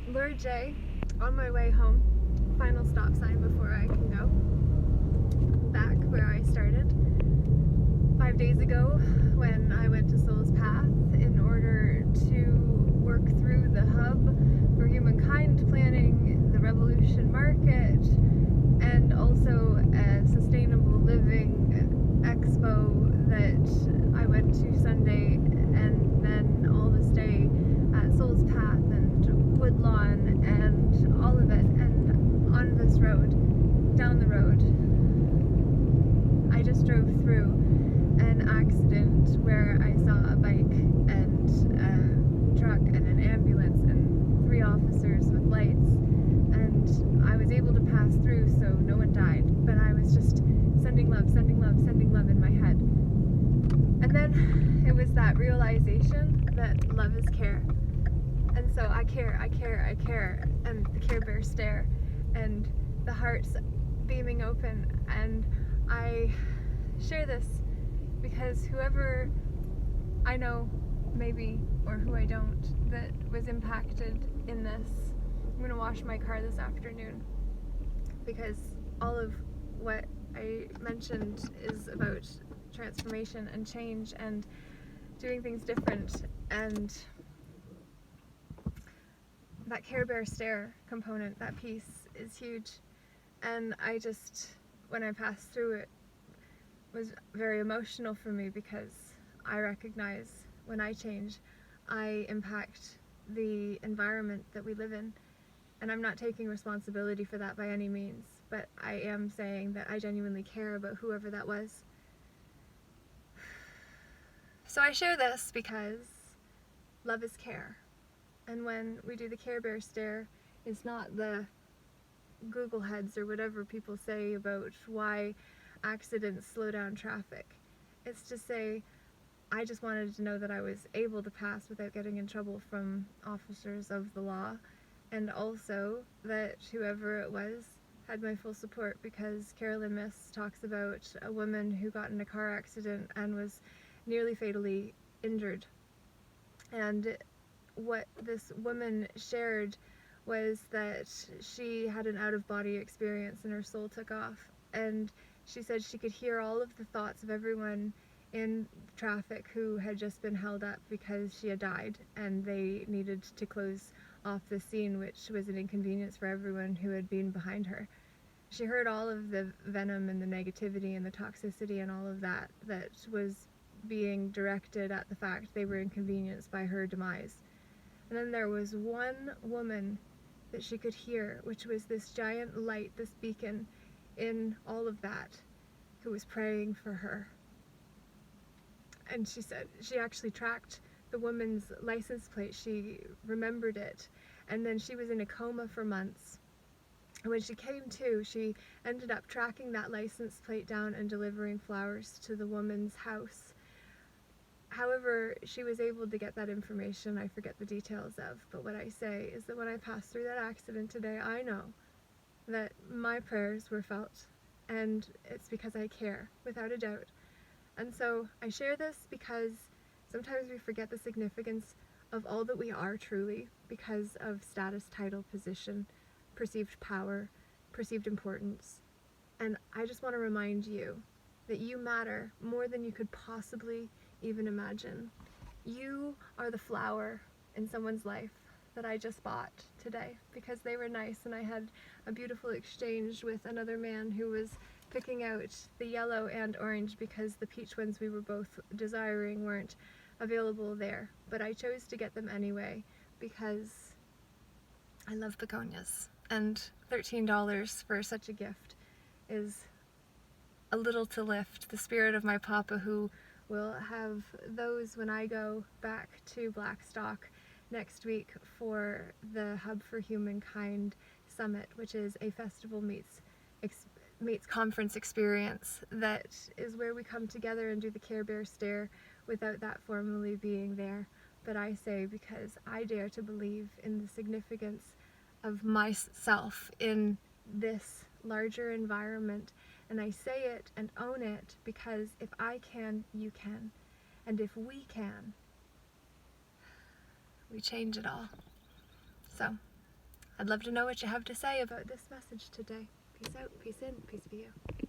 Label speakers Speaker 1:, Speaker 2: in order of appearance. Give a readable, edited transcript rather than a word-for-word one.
Speaker 1: Lord J, on my way home, final stop sign before I can go back where I started. 5 days ago, when I went to Soul's Path in order to work through the hub for humankind planning, the Revolution Market, and also a sustainable living expo that I went to Sunday, and then all the stay at Soul's Path and Woodlawn and all of it. And on this road, down the road, I just drove through an accident where I saw a bike and a truck and an ambulance and 3 officers with lights, and I was able to pass through, so no one died, but I was just sending love, sending love, sending love in my head. And then it was that realization that love is care. And so I care, I care, I care, and the Care Bear stare, and the heart's beaming open, and I share this because whoever I know, maybe, or who I don't, that was impacted in this, I'm going to wash my car this afternoon, because all of what I mentioned is about transformation and change and doing things different, and that Care Bear stare component, that piece is huge. And I just, when I passed through it, was very emotional for me, because I recognize when I change, I impact the environment that we live in. And I'm not taking responsibility for that by any means, but I am saying that I genuinely care about whoever that was. So I share this because love is care. And when we do the Care Bear stare, it's not the Google heads or whatever people say about why accidents slow down traffic. It's to say, I just wanted to know that I was able to pass without getting in trouble from officers of the law, and also that whoever it was had my full support, because Caroline Myss talks about a woman who got in a car accident and was nearly fatally injured. And what this woman shared was that she had an out-of-body experience and her soul took off, and she said she could hear all of the thoughts of everyone in traffic who had just been held up because she had died, and they needed to close off the scene, which was an inconvenience for everyone who had been behind her. She heard all of the venom and the negativity and the toxicity and all of that that was being directed at the fact they were inconvenienced by her demise. And then there was one woman that she could hear, which was this giant light, this beacon in all of that, who was praying for her. And she said she actually tracked the woman's license plate. She remembered it. And then she was in a coma for months. And when she came to, she ended up tracking that license plate down and delivering flowers to the woman's house. However, she was able to get that information I forget the details of, but what I say is that when I passed through that accident today, I know that my prayers were felt, and it's because I care, without a doubt. And so I share this because sometimes we forget the significance of all that we are truly because of status, title, position, perceived power, perceived importance. And I just want to remind you that you matter more than you could possibly even imagine. You are the flower in someone's life that I just bought today because they were nice, and I had a beautiful exchange with another man who was picking out the yellow and orange because the peach ones we were both desiring weren't available there. But I chose to get them anyway because I love begonias, and $13 for such a gift is a little to lift the spirit of my papa, who will have those when I go back to Blackstock next week for the Hub for Humankind Summit, which is a festival meets conference experience that is where we come together and do the Care Bear stare without that formally being there. But I say because I dare to believe in the significance of myself in this larger environment. And I say it and own it because if I can, you can. And if we can, we change it all. So, I'd love to know what you have to say about this message today. Peace out, peace in, peace be you.